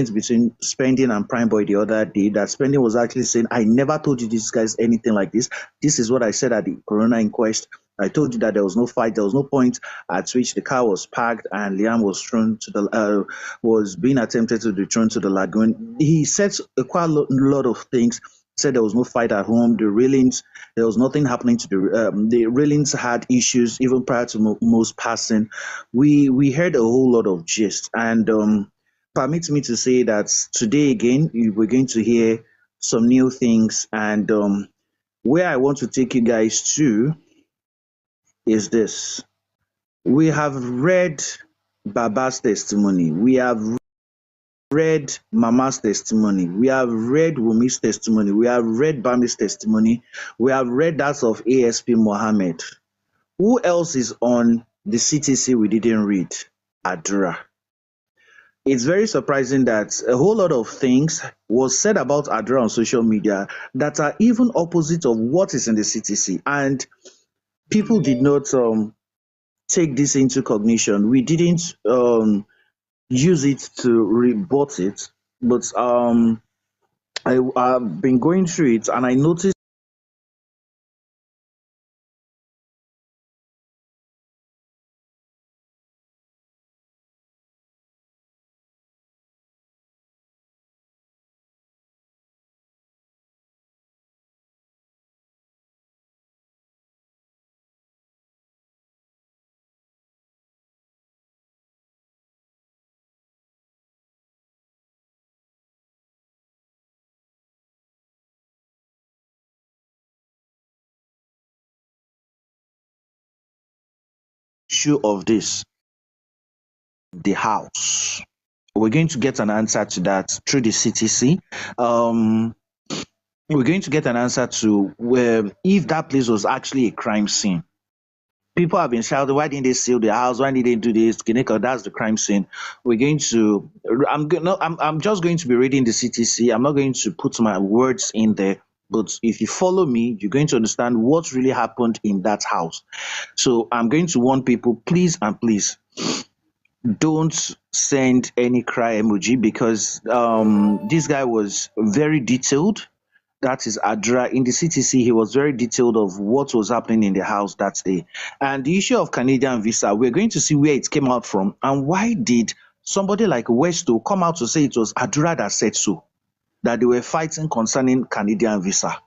between Spending and Prime Boy the other day, that Spending was actually saying, I never told you these guys anything like this. This is what I said at the Corona inquest. I told you that there was no fight, there was no point at which the car was parked and Liam was thrown to the was being attempted to be thrown to the lagoon. He said a quite lot of things. Said there was no fight at home. The railings, there was nothing happening to the railings had issues even prior to most passing. We heard a whole lot of gist, and permit me to say that today again we're going to hear some new things, and where I want to take you guys to is this. We have read Baba's testimony, we have read Mama's testimony, we have read Wumi's testimony, we have read Bami's testimony, we have read that of ASP Mohammed. Who else is on the CTC we didn't read? Adura. It's very surprising that a whole lot of things was said about Adura on social media that are even opposite of what is in the CTC, and people did not take this into cognition. We didn't use it to rebut it, but I've been going through it and I noticed issue of this, the house. We're going to get an answer to that through the CTC. Um, we're going to get an answer to where if that place was actually a crime scene. People have been shouting, why didn't they seal the house? Why didn't they do this? Kineko, that's the crime scene. We're going to I'm just going to be reading the CTC. I'm not going to put my words in there. But if you follow me, you're going to understand what really happened in that house. So I'm going to warn people, please and please don't send any cry emoji, because this guy was very detailed. That is Adra. In the CTC, he was very detailed of what was happening in the house that day. And the issue of Canadian visa, we're going to see where it came out from and why did somebody like Westo come out to say it was Adura that said so, that they were fighting concerning Canadian visa,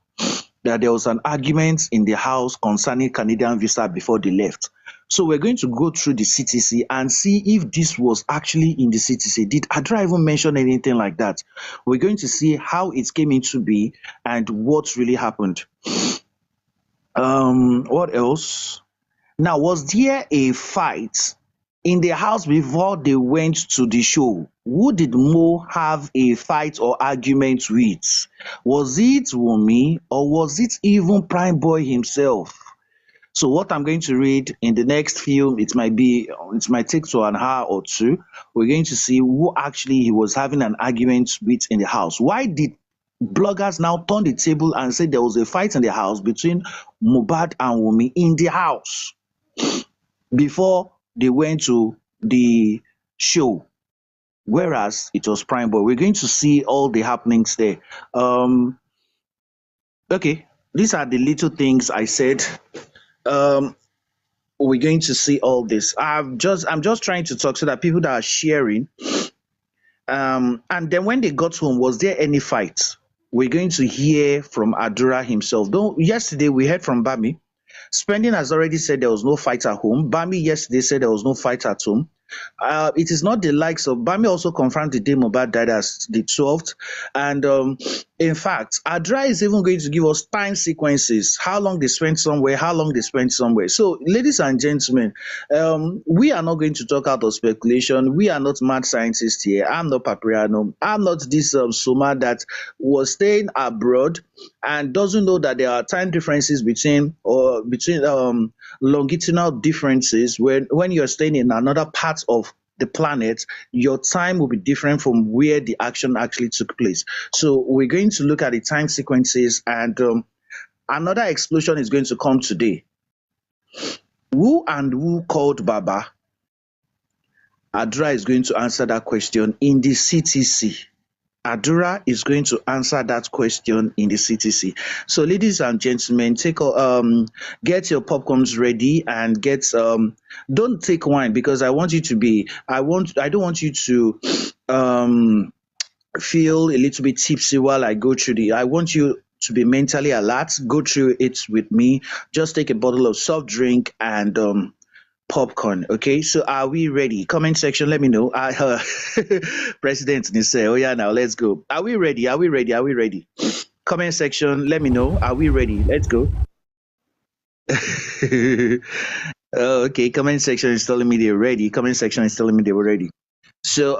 that there was an argument in the house concerning Canadian visa before they left. So we're going to go through the CTC and see if this was actually in the CTC. Did Adra even mention anything like that? We're going to see how it came into be and what really happened. What else? Now, was there a fight in the house before they went to the show? Who did Mo have a fight or argument with? Was it Wummi or was it even Prime Boy himself? So what I'm going to read in the next few, it might take to an hour or two. We're going to see who actually he was having an argument with in the house. Why did bloggers now turn the table and say there was a fight in the house between MOHBAD and Wummi in the house before they went to the show, whereas it was Prime Boy? We're going to see all the happenings there. Okay, these are the little things I said. Um, we're going to see all this. I'm just trying to talk so that people that are sharing. And then when they got home, was there any fight? We're going to hear from Adura himself. Though yesterday we heard from Bami. Spending has already said there was no fight at home. Bami yesterday said there was no fight at home. It is not the likes of Bami also confirmed the day MOHBAD died as the 12th. And in fact, Adra is even going to give us time sequences, how long they spent somewhere, how long they spent somewhere. So, ladies and gentlemen, we are not going to talk out of speculation. We are not mad scientists here. I'm not Papriano. I'm not this Soma that was staying abroad and doesn't know that there are time differences between longitudinal differences when you're staying in another part of the planet. Your time will be different from where the action actually took place. So we're going to look at the time sequences, and another explosion is going to come today. Who called Baba? Adura is going to answer that question in the CTC. Adura is going to answer that question in the CTC. So, ladies and gentlemen, get your popcorns ready and don't take wine because I want you to be. I don't want you to feel a little bit tipsy while I go through I want you to be mentally alert. Go through it with me. Just take a bottle of soft drink and popcorn. Okay, so are we ready? Comment section, let me know. President say, oh yeah, now let's go. Are we ready? Are we ready? Are we ready? Comment section, let me know. Are we ready? Let's go. Okay, comment section is telling me they're ready. Comment section is telling me they were ready. So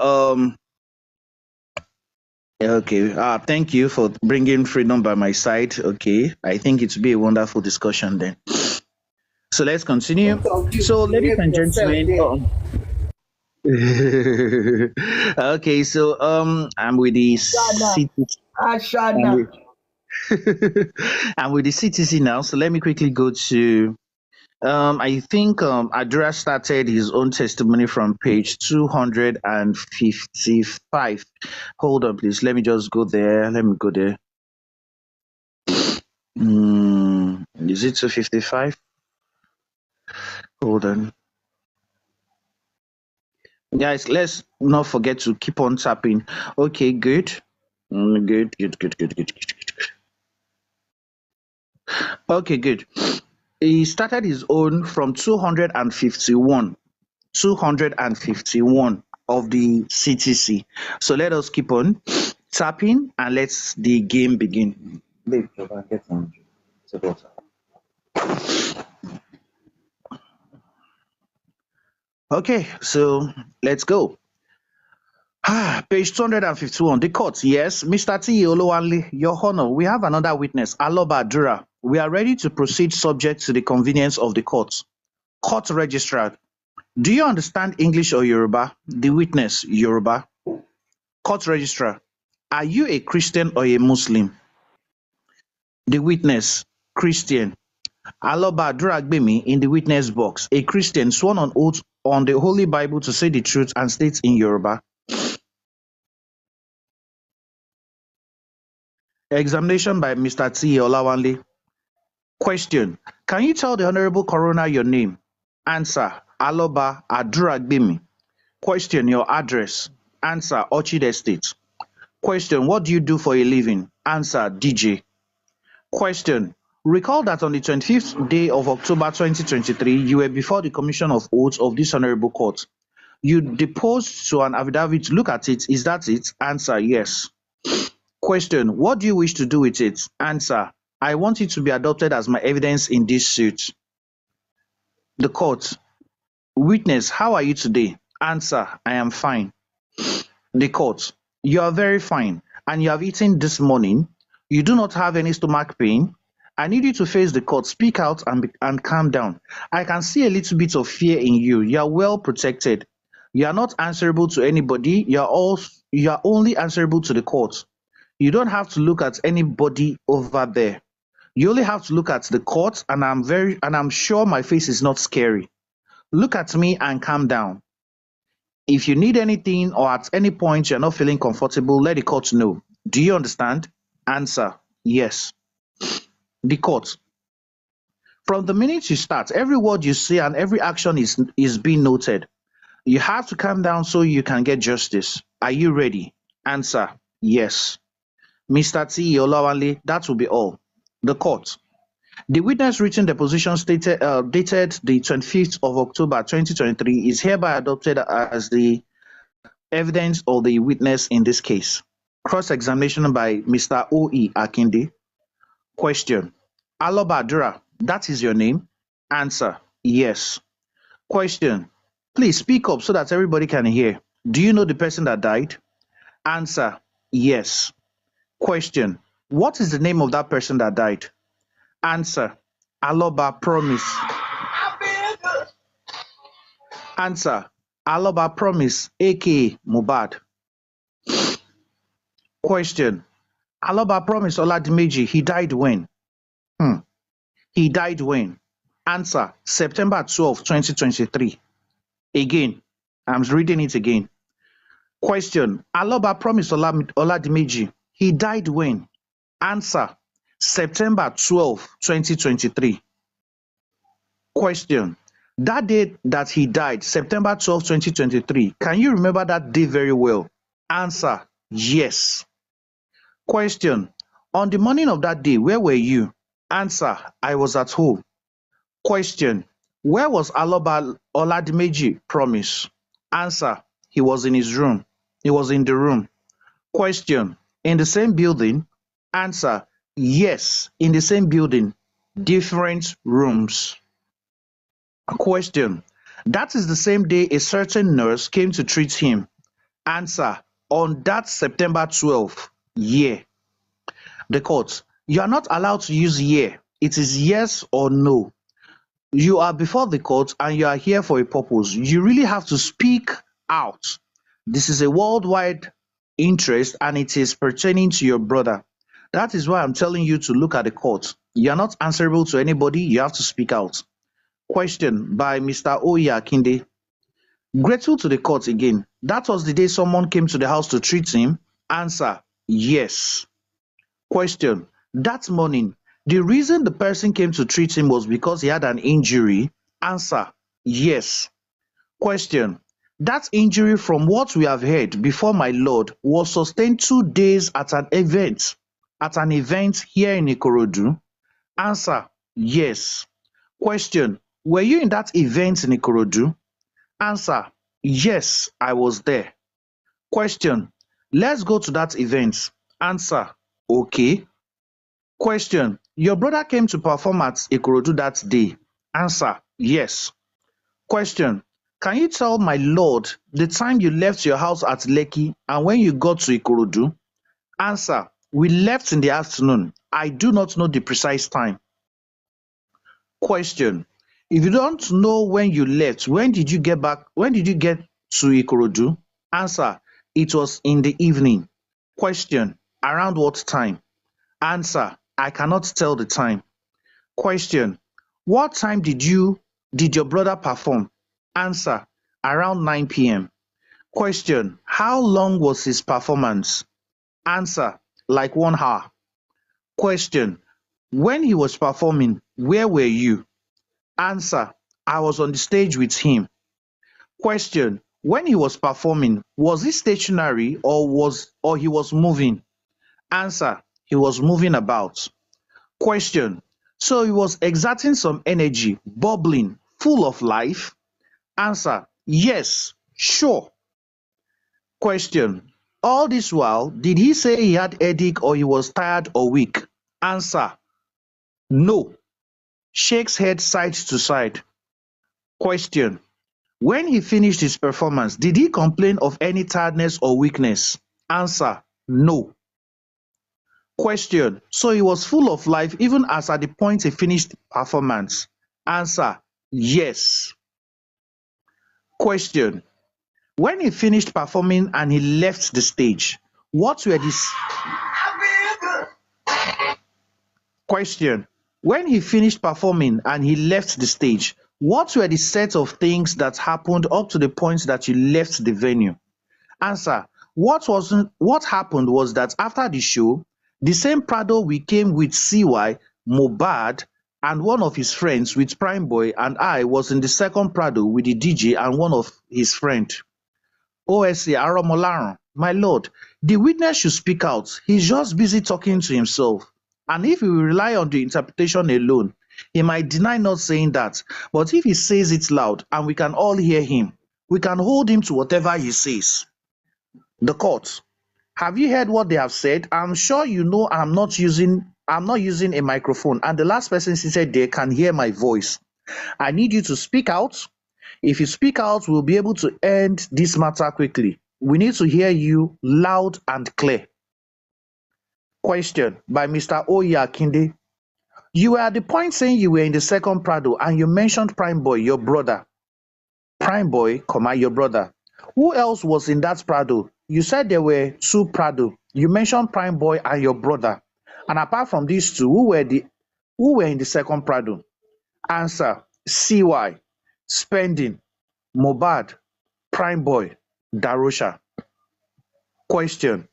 okay. Thank you for bringing freedom by my side. Okay, I think it will be a wonderful discussion then. So let's continue. So, ladies and gentlemen, okay. So I'm with the CTC. I'm with the CTC now. So let me quickly go to. I think Adura started his own testimony from page 255. Hold on, please. Let me just go there. Let me go there. Is it 255? Hold on. Guys, let's not forget to keep on tapping. Okay, good. Good. Okay, good. He started his own from 251 of the CTC. So let us keep on tapping and let's the game begin. Okay, so let's go. Page 251. The court. Yes, Mr. T. Olowanle, Your Honor, we have another witness, Adura. We are ready to proceed subject to the convenience of the court. Court registrar. Do you understand English or Yoruba? The witness, Yoruba. Court registrar. Are you a Christian or a Muslim? The witness, Christian. Adura Gbemi in the witness box. A Christian sworn on oath on the Holy Bible to say the truth and states in Yoruba. Examination by Mr. T. Olawanle. Question. Can you tell the Honorable Coroner your name? Answer. Aloba Adura Gbemi. Question. Your address. Answer. Orchid Estate. Question. What do you do for a living? Answer. DJ. Question. Recall that on the 25th day of October 2023, you were before the Commission of Oaths of this Honorable Court. You deposed to an affidavit to look at it. Is that it? Answer. Yes. Question. What do you wish to do with it? Answer. I want it to be adopted as my evidence in this suit. The court. Witness. How are you today? Answer. I am fine. The court. You are very fine and you have eaten this morning. You do not have any stomach pain. I need you to face the court. Speak out and calm down. I can see a little bit of fear in you. You are well protected. You are not answerable to anybody. You are only answerable to the court. You don't have to look at anybody over there. You only have to look at the court, and I'm sure my face is not scary. Look at me and calm down. If you need anything or at any point you're not feeling comfortable, let the court know. Do you understand? Answer. Yes. The court. From the minute you start, every word you say and every action is being noted. You have to calm down so you can get justice. Are you ready? Answer. Yes. Mr. T. Olawanle, that will be all. The court. The witness written deposition dated the 25th of October 2023 is hereby adopted as the evidence of the witness in this case. Cross-examination by Mr. O.E. Akinde. Question. Adura, that is your name? Answer. Yes. Question. Please speak up so that everybody can hear. Do you know the person that died? Answer. Yes. Question. What is the name of that person that died? Answer. Aloba Promise. Answer. Aloba Promise, aka MOHBAD. Question. Aloba Promise Oladimeji, he died when? He died when? Answer. September 12, 2023. Again. I'm reading it again. Question. Aloba promised Oladimeji. He died when? Answer. September 12, 2023. Question. That day that he died, September 12, 2023, can you remember that day very well? Answer. Yes. Question. On the morning of that day, where were you? Answer. I was at home. Question. Where was Aloba Oladimeji promised? Answer. He was in his room. He was in the room. Question. In the same building? Answer. Yes, in the same building, different rooms. Question. That is the same day a certain nurse came to treat him. Answer. On that September 12th year. The court. You are not allowed to use year. It is yes or no. You are before the court and you are here for a purpose. You really have to speak out. This is a worldwide interest and it is pertaining to your brother. That is why I'm telling you to look at the court. You are not answerable to anybody. You have to speak out. Question by Mr. Oya Akinde. Grateful to the court again. That was the day someone came to the house to treat him. Answer. Yes. Question. That morning, the reason the person came to treat him was because he had an injury. Answer. Yes. Question. That injury, from what we have heard before my lord, was sustained 2 days at an event here in Ikorodu. Answer. Yes. Question. Were you in that event in Ikorodu? Answer. Yes, I was there. Question. Let's go to that event. Answer. Okay. Question. Your brother came to perform at Ikorodu that day. Answer. Yes. Question. Can you tell my lord the time you left your house at Lekki and when you got to Ikorodu? Answer. We left in the afternoon. I do not know the precise time. Question. If you don't know when you left, when did you get to Ikorodu? Answer. It was in the evening. Question. Around what time? Answer. I cannot tell the time. Question. What time did your brother perform? Answer. Around 9 p.m. Question. How long was his performance? Answer. Like 1 hour. Question. When he was performing, where were you? Answer. I was on the stage with him. Question. When he was performing, was he stationary or he was moving? Answer. He was moving about. Question. So he was exerting some energy, bubbling, full of life? Answer. Yes, sure. Question. All this while, did he say he had headache or he was tired or weak? Answer. No. Shakes head side to side. Question. When he finished his performance, did he complain of any tiredness or weakness? Answer. No. Question. So he was full of life even as at the point he finished the performance? Answer. Yes. Question. When he finished performing and he left the stage, what were the Question. When he finished performing and he left the stage, what were the set of things that happened up to the point that you left the venue? Answer. What happened was that after the show, the same Prado we came with CY, MOHBAD, and one of his friends with Prime Boy, and I was in the second Prado with the DJ and one of his friend. OSA Aromolaran, my lord, the witness should speak out. He's just busy talking to himself. And if we rely on the interpretation alone, he might deny not saying that. But if he says it loud and we can all hear him, we can hold him to whatever he says. The court. Have you heard what they have said? I'm sure you know I'm not using a microphone, and the last person said they can hear my voice. I need you to speak out. If you speak out, we'll be able to end this matter quickly. We need to hear you loud and clear. Question by Mr. Oya Akinde. You were at the point saying you were in the second Prado and you mentioned Prime Boy, your brother. Prime Boy, your brother. Who else was in that Prado? You said there were 2 Prado. You mentioned Prime Boy and your brother. And apart from these 2, who were in the second Prado? Answer. CY, Spending, MOHBAD, Prime Boy, Darosha. Question.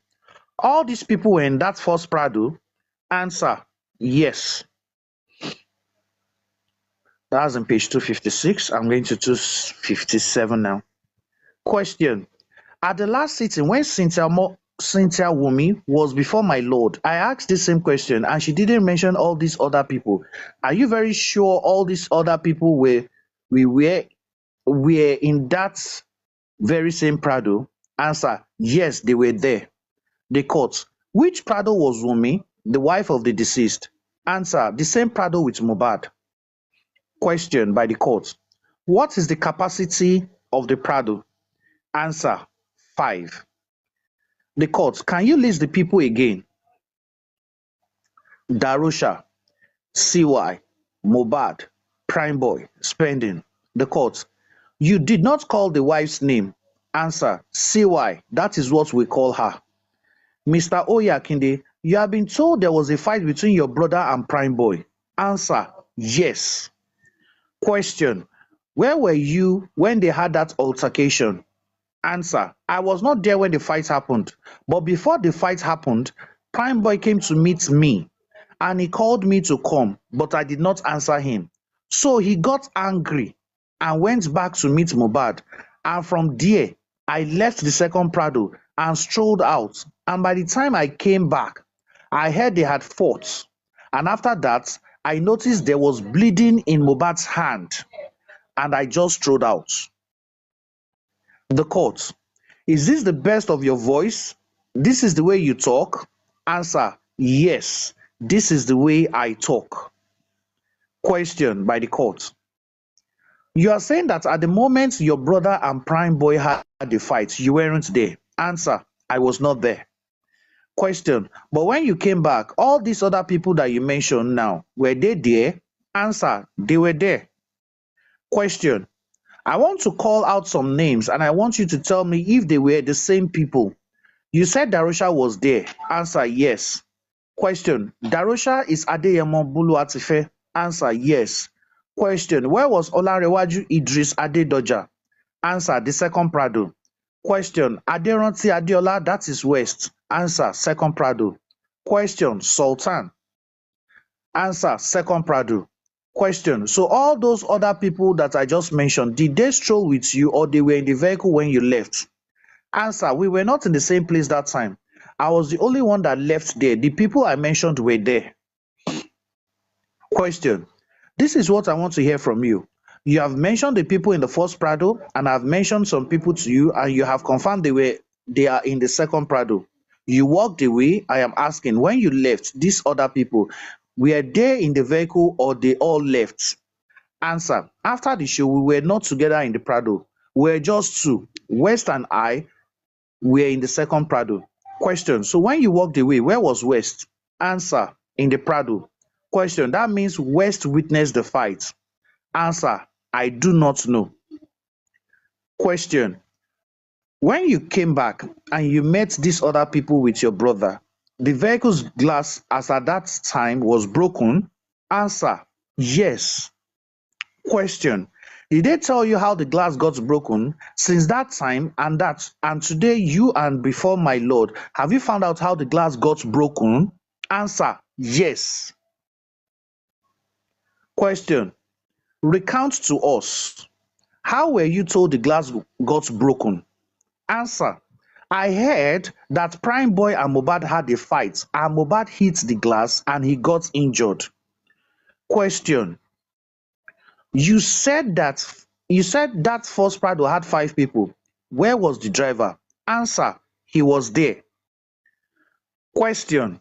All these people were in that first Prado? Answer. Yes. That's on page 256. I'm going to 257 now. Question. At the last sitting, when Cynthia Wummi was before my lord, I asked the same question and she didn't mention all these other people. Are you very sure all these other people were in that very same Prado? Answer. Yes, they were there. The court. Which Prado was Wummi, the wife of the deceased? Answer. The same Prado with MOHBAD. Question by the court. What is the capacity of the Prado? Answer. 5. The court. Can you list the people again? Darosha, CY, MOHBAD, Prime Boy, Spending. The court. You did not call the wife's name. Answer. CY. That is what we call her. Mr. Oyakinde, you have been told there was a fight between your brother and Prime Boy. Answer. Yes. Question. Where were you when they had that altercation? Answer. I was not there when the fight happened, but before the fight happened, Prime Boy came to meet me and he called me to come, but I did not answer him. So he got angry and went back to meet MOHBAD, and from there I left the second Prado and strolled out, and by the time I came back, I heard they had fought, and after that I noticed there was bleeding in MOHBAD's hand and I just strolled out. The court. Is this the best of your voice? This is the way you talk? Answer. Yes, this is the way I talk. Question by the court. You are saying that at the moment your brother and Prime Boy had the fight, you weren't there. Answer. I was not there. Question. But when you came back, all these other people that you mentioned now, were they there? Answer. They were there. Question. I want to call out some names and I want you to tell me if they were the same people. You said Darosha was there. Answer. Yes. Question. Darosha is Adeyemo Bulu Atife. Answer. Yes. Question. Where was Olarewaju Idris Adedoja? Answer. The second Prado. Question. Aderanti Adeola, that is West. Answer. Second Prado. Question. Sultan. Answer. Second Prado. Question. So all those other people that I just mentioned, did they stroll with you or they were in the vehicle when you left? Answer. We were not in the same place that time. I was the only one that left there. The people I mentioned were there. Question. This is what I want to hear from you. You have mentioned the people in the first Prado and I've mentioned some people to you and you have confirmed they are in the second Prado. You walked away. I am asking, when you left, these other people, were they in the vehicle or they all left? Answer. After the show, we were not together in the Prado. We were just two. West and I were in the second Prado. Question. So when you walked away, where was West? Answer. In the Prado. Question. That means West witnessed the fight. Answer. I do not know. Question. When you came back and you met these other people with your brother, the vehicle's glass as at that time was broken? Answer. Yes. Question. Did they tell you how the glass got broken? Since that time and today, you and before my lord, have you found out how the glass got broken? Answer. Yes. Question. Recount to us. How were you told the glass got broken? Answer. I heard that Prime Boy and MOHBAD had a fight and MOHBAD hit the glass and he got injured. Question. You said that first Prado had 5 people. Where was the driver? Answer. He was there. Question.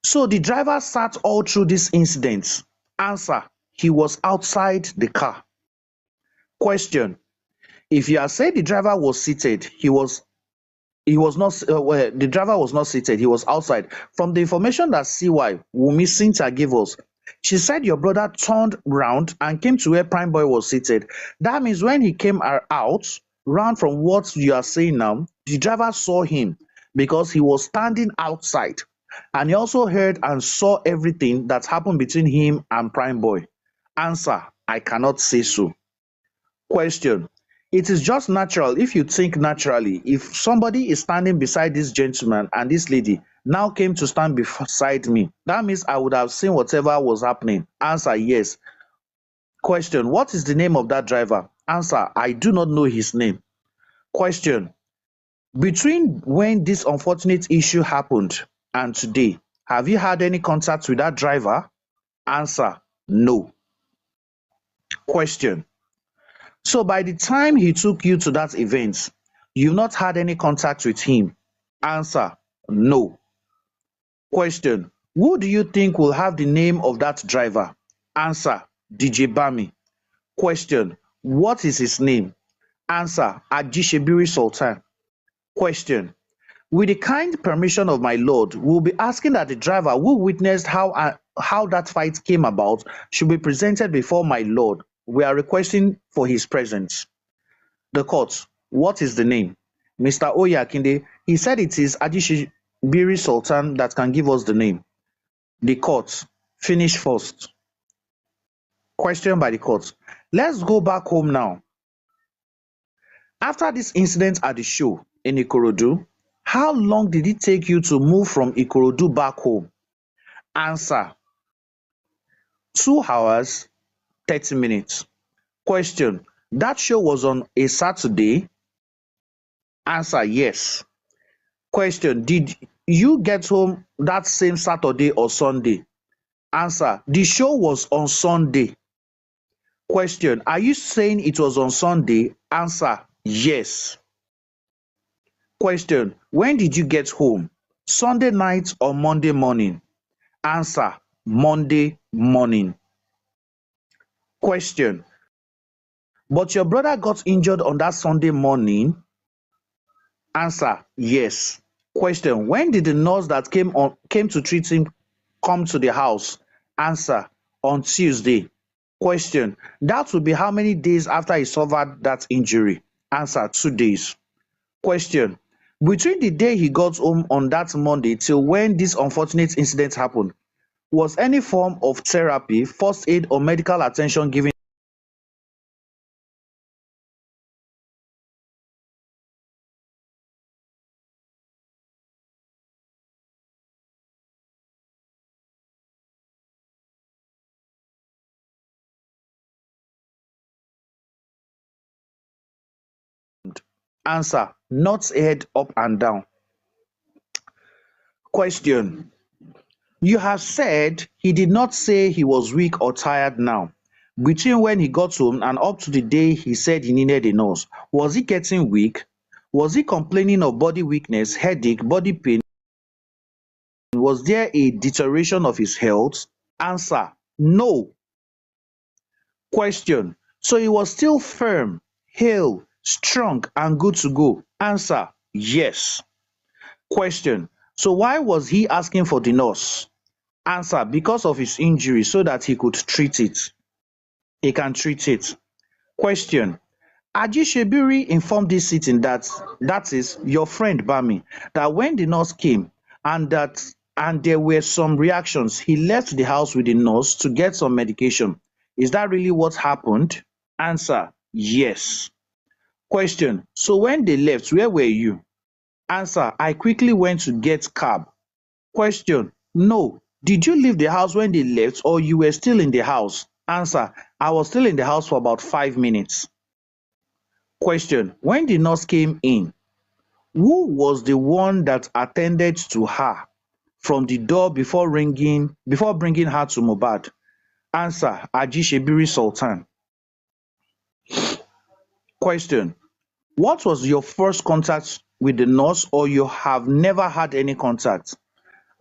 So the driver sat all through this incident? Answer. He was outside the car. Question. If you are saying the driver was seated, the driver was not seated, he was outside. From the information that CY Wummi Cynthia gave us, she said your brother turned round and came to where Prime Boy was seated. That means when he came out, round from what you are saying now, the driver saw him because he was standing outside and he also heard and saw everything that happened between him and Prime Boy. Answer. I cannot say so. Question. It is just natural if you think naturally. If somebody is standing beside this gentleman and this lady now came to stand beside me, that means I would have seen whatever was happening. Answer, yes. Question, what is the name of that driver? Answer, I do not know his name. Question, between when this unfortunate issue happened and today, have you had any contact with that driver? Answer, no. Question, so by the time he took you to that event, you've not had any contact with him? Answer, no. Question, who do you think will have the name of that driver? Answer, DJ Bami. Question, what is his name? Answer, Ajishebiri Sultan. Question, with the kind permission of my lord, we'll be asking that the driver who witnessed how that fight came about should be presented before my lord. We are requesting for his presence. The court, what is the name? Mr. Oyakinde, he said it is Ajishebiri Sultan that can give us the name. The court, finish first. Question by the court. Let's go back home now. After this incident at the show in Ikorodu, how long did it take you to move from Ikorodu back home? Answer, 2 hours, 30 minutes. Question, that show was on a Saturday? Answer, yes. Question, did you get home that same Saturday or Sunday? Answer, the show was on Sunday. Question, are you saying it was on Sunday? Answer, yes. Question, when did you get home? Sunday night or Monday morning? Answer, Monday morning. Question, but your brother got injured on that Sunday morning? Answer, yes. Question, when did the nurse that came to treat him come to the house? Answer, on Tuesday. Question, that would be how many days after he suffered that injury? Answer, 2 days. Question, between the day he got home on that Monday till when this unfortunate incident happened, was any form of therapy, first aid or medical attention given? Answer, not head up and down. Question, you have said he did not say he was weak or tired now. Between when he got home and up to the day he said he needed a nurse, was he getting weak? Was he complaining of body weakness, headache, body pain? Was there a deterioration of his health? Answer, no. Question, so he was still firm, hale, strong and good to go? Answer, yes. Question, so why was he asking for the nurse? Answer, because of his injury so that he could treat it. He can treat it. Question, Ajishebiri informed this sitting that is your friend Bami, that when the nurse came and there were some reactions, he left the house with the nurse to get some medication. Is that really what happened? Answer, yes. Question, so when they left, where were you? Answer, I quickly went to get cab. Question, no. Did you leave the house when they left or you were still in the house? Answer, I was still in the house for about 5 minutes. Question, when the nurse came in, who was the one that attended to her from the door before bringing her to MOHBAD? Answer, Ajishebiri Sultan. Question, what was your first contact with the nurse or you have never had any contact?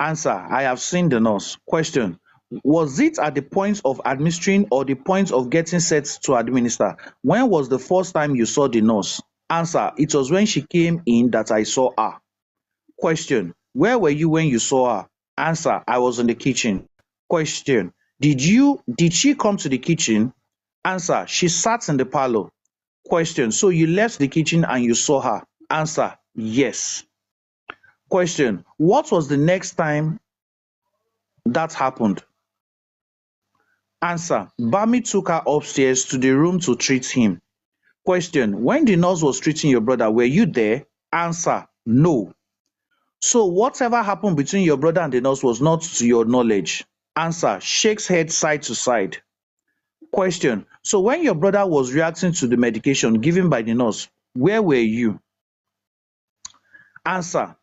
Answer, I have seen the nurse. Question, was it at the point of administering or the point of getting set to administer? When was the first time you saw the nurse? Answer, it was when she came in that I saw her. Question, where were you when you saw her? Answer, I was in the kitchen. Question, did she come to the kitchen? Answer, she sat in the parlor. Question, so you left the kitchen and you saw her? Answer, yes. Question, what was the next time that happened? Answer, Bami took her upstairs to the room to treat him. Question: when the nurse was treating your brother, were you there? Answer: no. So whatever happened between your brother and the nurse was not to your knowledge. Answer: shakes head side to side. Question: so when your brother was reacting to the medication given by the nurse, where were you? Answer: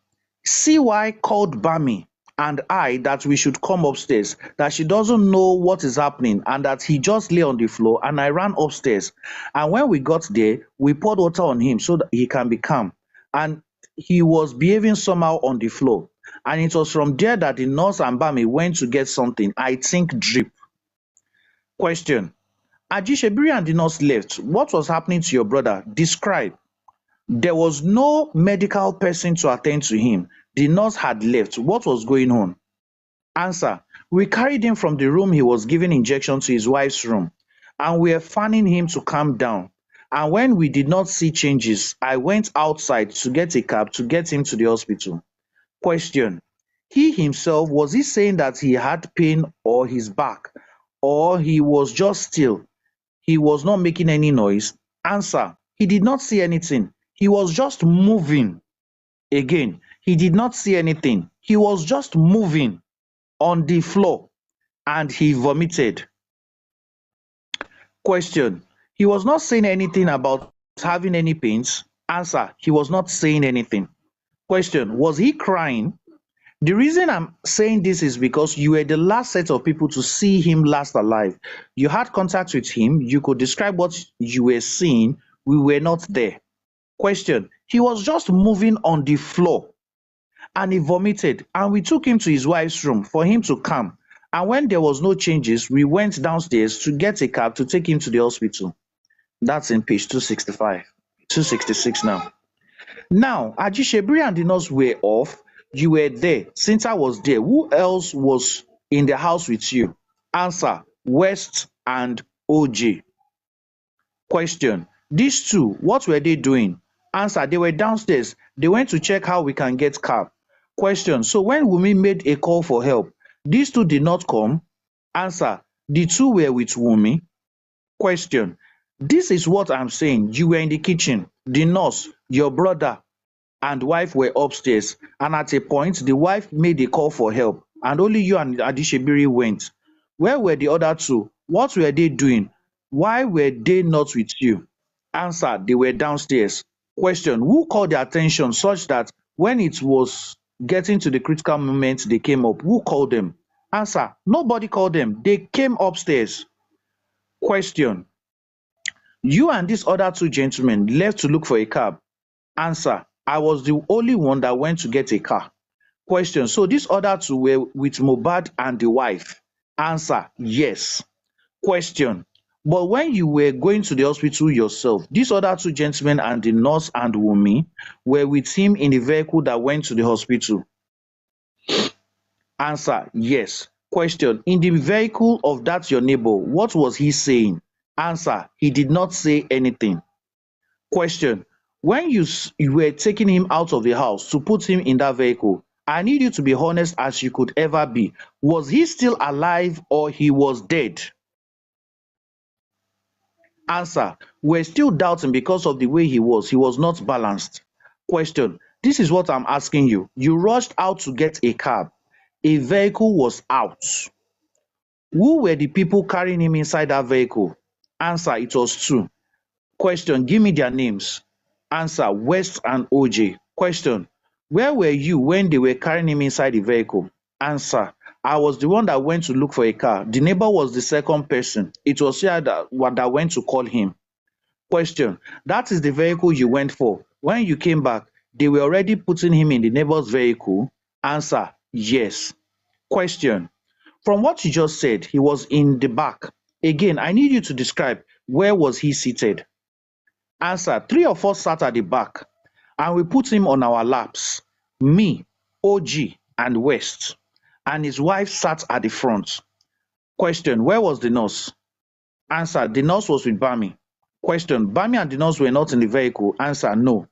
CY called Bami and I that we should come upstairs, that she doesn't know what is happening and that he just lay on the floor, and I ran upstairs. And when we got there, we poured water on him so that he can be calm. And he was behaving somehow on the floor. And it was from there that the nurse and Bami went to get something, I think drip. Question: Ajishebiri and the nurse left. What was happening to your brother? Describe. There was no medical person to attend to him. The nurse had left. What was going on? Answer: we carried him from the room he was giving injection to his wife's room, and we were fanning him to calm down. And when we did not see changes, I went outside to get a cab to get him to the hospital. Question: he himself, was he saying that he had pain or his back, or he was just still? He was not making any noise. Answer: he did not see anything. He was just moving. Again, he did not see anything. He was just moving on the floor and he vomited. Question: he was not saying anything about having any pains. Answer: he was not saying anything. Question: was he crying? The reason I'm saying this is because you were the last set of people to see him last alive. You had contact with him. You could describe what you were seeing. We were not there. Question: he was just moving on the floor and he vomited, and we took him to his wife's room for him to calm. And when there was no changes, we went downstairs to get a cab to take him to the hospital. That's in page 265, 266 now. Now, Ajishebiri and the nurse were off. You were there. Sinta was there. Who else was in the house with you? Answer: West and OJ. Question: these two, what were they doing? Answer: they were downstairs. They went to check how we can get cab. Question: so when Wummi made a call for help, these two did not come? Answer: the two were with Wummi. Question: this is what I'm saying. You were in the kitchen. The nurse, your brother, and wife were upstairs, and at a point, the wife made a call for help, and only you and Adishebiri went. Where were the other two? What were they doing? Why were they not with you? Answer: they were downstairs. Question: who called their attention such that when it was getting to the critical moment they came up? Who called them? Answer: nobody called them. They came upstairs. Question: you and these other two gentlemen left to look for a cab. Answer: I was the only one that went to get a car. Question: so these other two were with MOHBAD and the wife? Answer: yes. Question: but when you were going to the hospital yourself, these other two gentlemen and the nurse and Wummi were with him in the vehicle that went to the hospital? Answer: yes. Question: in the vehicle of that your neighbor, what was he saying? Answer: he did not say anything. Question: when you were taking him out of the house to put him in that vehicle, I need you to be honest as you could ever be. Was he still alive or he was dead? Answer: we're still doubting because of the way he was. He was not balanced. Question: this is what I'm asking you. You rushed out to get a cab. A vehicle was out. Who were the people carrying him inside that vehicle? Answer: it was two. Question: give me their names. Answer: West and OJ. Question: where were you when they were carrying him inside the vehicle? Answer: I was the one that went to look for a car. The neighbor was the second person. It was here that went to call him. Question: that is the vehicle you went for. When you came back, they were already putting him in the neighbor's vehicle? Answer: yes. Question: from what you just said, he was in the back. Again, I need you to describe where was he seated? Answer: three of us sat at the back and we put him on our laps. Me, OG, and West. And his wife sat at the front. Question: where was the nurse? Answer: the nurse was with Bami. Question: Bami and the nurse were not in the vehicle. Answer: no.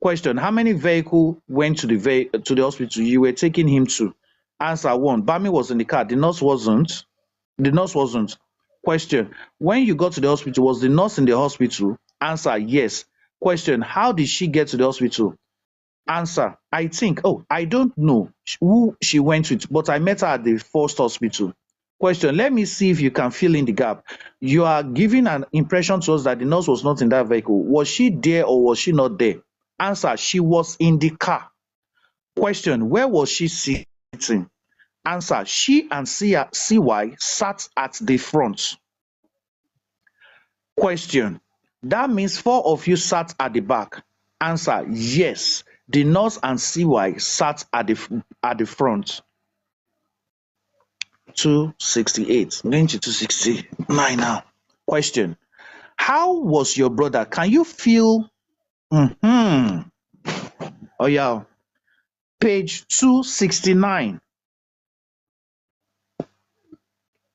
Question: how many vehicles went to the hospital you were taking him to? Answer: one. Bami was in the car. The nurse wasn't. The nurse wasn't. Question: when you got to the hospital, was the nurse in the hospital? Answer, yes. Question, how did she get to the hospital? Answer, I think, oh, I don't know who she went with, but I met her at the first hospital. Question, let me see if you can fill in the gap. You are giving an impression to us that the nurse was not in that vehicle. Was she there or was she not there? Answer, she was in the car. Question, where was she sitting? Answer, she and CY sat at the front. Question, that means four of you sat at the back. Answer, yes. The nurse and CY sat at the front. 268. I'm going to 269 now. Question, how was your brother? Can you feel? Oh yeah. Page 269.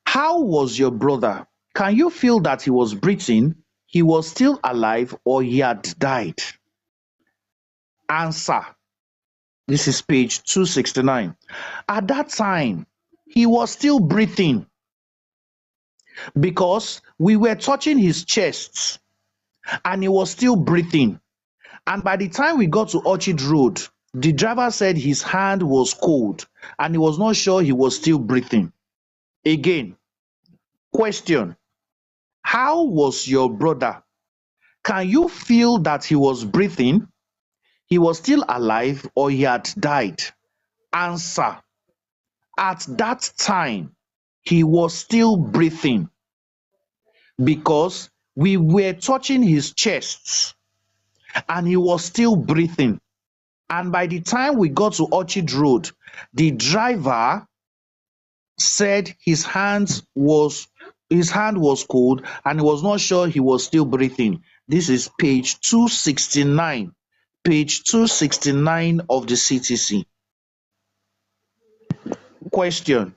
How was your brother? Can you feel that he was breathing, he was still alive, or he had died? Answer. This is page 269. At that time, he was still breathing because we were touching his chest and he was still breathing. And by the time we got to Orchard Road, the driver said his hand was cold and he was not sure he was still breathing. Again, question, how was your brother? Can you feel that he was breathing, he was still alive, or he had died? Answer. At that time, he was still breathing because we were touching his chest and he was still breathing. And by the time we got to Orchard Road, the driver said his hand was cold and he was not sure he was still breathing. This is page 269. Page 269 of the CTC. Question.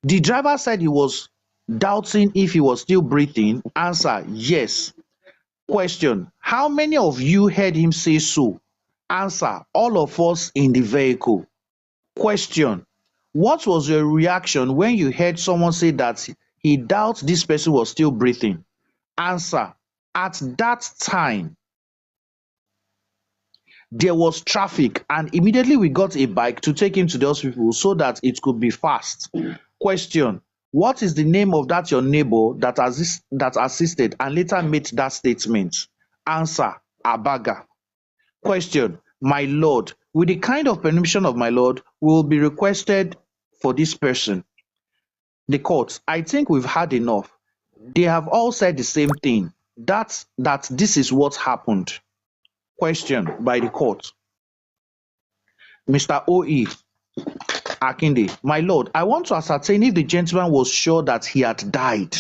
The driver said he was doubting if he was still breathing. Answer, yes. Question. How many of you heard him say so? Answer, all of us in the vehicle. Question. What was your reaction when you heard someone say that he doubts this person was still breathing? Answer, at that time, there was traffic and immediately we got a bike to take him to the hospital so that it could be fast. Question, what is the name of that your neighbor that assisted and later made that statement? Answer, Abaga. Question, my lord, with the kind of permission of my lord, will be requested for this person. The court, I think we've had enough. They have all said the same thing, that this is what happened. Question by the court. Mr. O.E. Akinde, my lord, I want to ascertain if the gentleman was sure that he had died.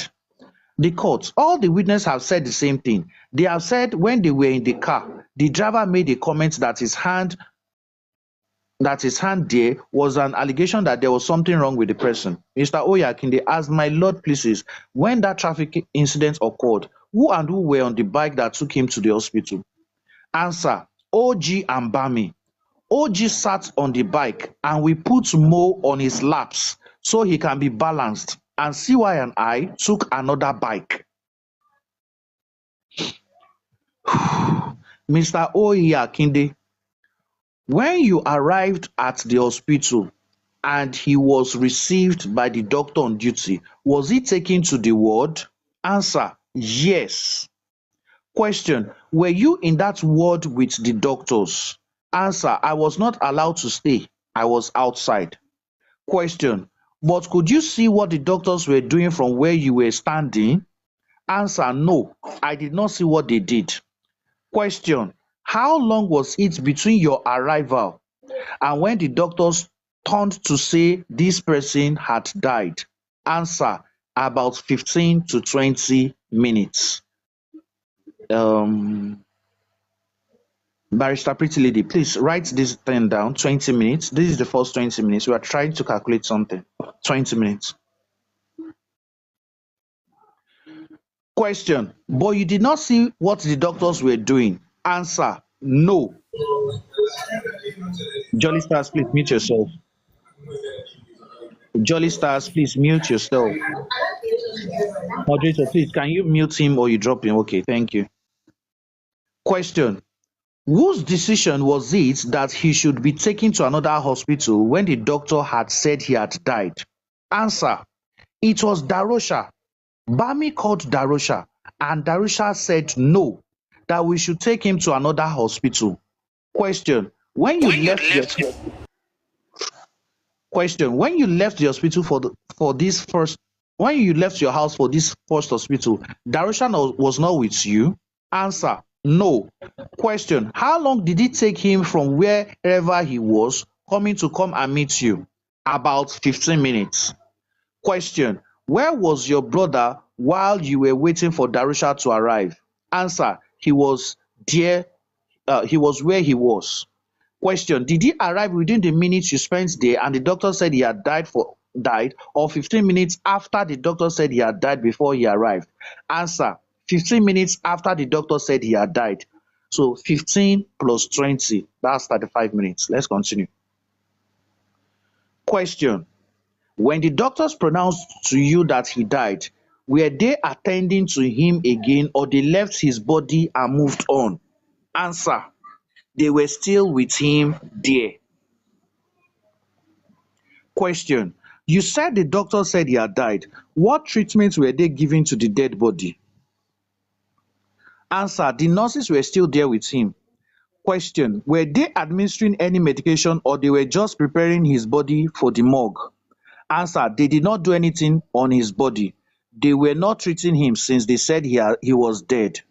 The court, all the witnesses have said the same thing. They have said when they were in the car, the driver made a comment that his hand there was an allegation that there was something wrong with the person. Mr. Oyakinde, as my lord pleases, when that traffic incident occurred, who and who were on the bike that took him to the hospital? Answer, OG and Bami. OG sat on the bike and we put Mo on his laps so he can be balanced, and CY and I took another bike. Mr. Oyakinde, when you arrived at the hospital and he was received by the doctor on duty, was he taken to the ward? Answer, yes. Question, were you in that ward with the doctors? Answer, I was not allowed to stay. I was outside. Question, but could you see what the doctors were doing from where you were standing? Answer, no, I did not see what they did. Question, how long was it between your arrival and when the doctors turned to say this person had died? Answer, about 15 to 20 minutes. Barrister Pretty Lady, please write this thing down. 20 minutes. This is the first 20 minutes. We are trying to calculate something. 20 minutes. Question, but you did not see what the doctors were doing? Answer, no. Jolly Stars, please mute yourself. Jolly Stars, please mute yourself. Moderator, please, can you mute him or you drop him? Okay, thank you. Question: whose decision was it that he should be taken to another hospital when the doctor had said he had died? Answer: it was Darosha. Bami called Darosha and Darosha said no, that we should take him to another hospital. Question: when you left the hospital for this first when you left your house for this first hospital, Darosha was not with you? Answer: no. Question: how long did it take him from wherever he was coming to come and meet you? About 15 minutes. Question: where was your brother while you were waiting for Darusha to arrive? Answer: he was there, he was where he was. Question: did he arrive within the minutes you spent there and the doctor said he had died, or 15 minutes after the doctor said he had died before he arrived? Answer: 15 minutes after the doctor said he had died. So 15 plus 20, that's 35 minutes. Let's continue. Question: when the doctors pronounced to you that he died, were they attending to him again or they left his body and moved on? Answer: they were still with him there. Question: you said the doctor said he had died. What treatment were they giving to the dead body? Answer: the nurses were still there with him. Question: were they administering any medication or they were just preparing his body for the morgue? Answer: they did not do anything on his body. They were not treating him since they said he was dead.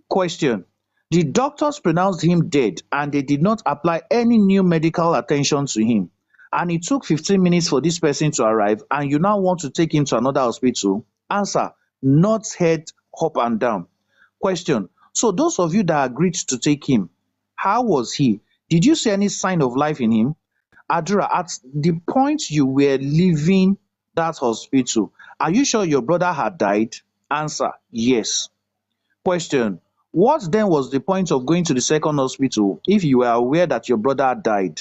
Question: the doctors pronounced him dead and they did not apply any new medical attention to him, and it took 15 minutes for this person to arrive and you now want to take him to another hospital? Answer: nods head up and down. Question: so those of you that agreed to take him, how was he? Did you see any sign of life in him? Adura, at the point you were leaving that hospital, are you sure your brother had died? Answer: yes. Question: what then was the point of going to the second hospital if you were aware that your brother had died?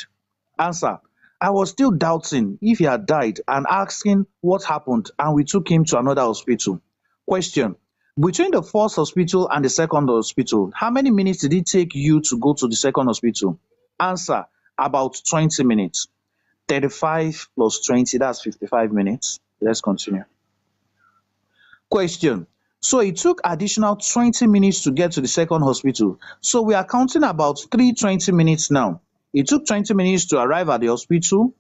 Answer: I was still doubting if he had died and asking what happened, and we took him to another hospital. Question: between the first hospital and the second hospital, how many minutes did it take you to go to the second hospital? Answer: about 20 minutes. 35 plus 20, that's 55 minutes. Let's continue. Question: so it took additional 20 minutes to get to the second hospital. So we are counting about 3 20 minutes now. It took 20 minutes to arrive at the hospital.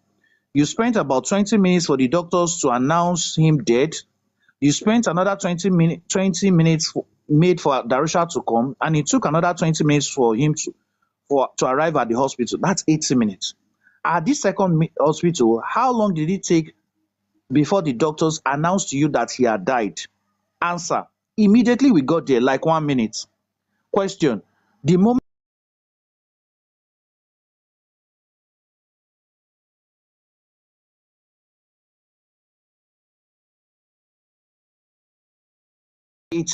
You spent about 20 minutes for the doctors to announce him dead. You spent another 20 minutes made for Darusha to come, and it took another 20 minutes for him to arrive at the hospital. That's 80 minutes. At this second hospital, how long did it take before the doctors announced to you that he had died? Answer: immediately we got there, like 1 minute. Question: the moment it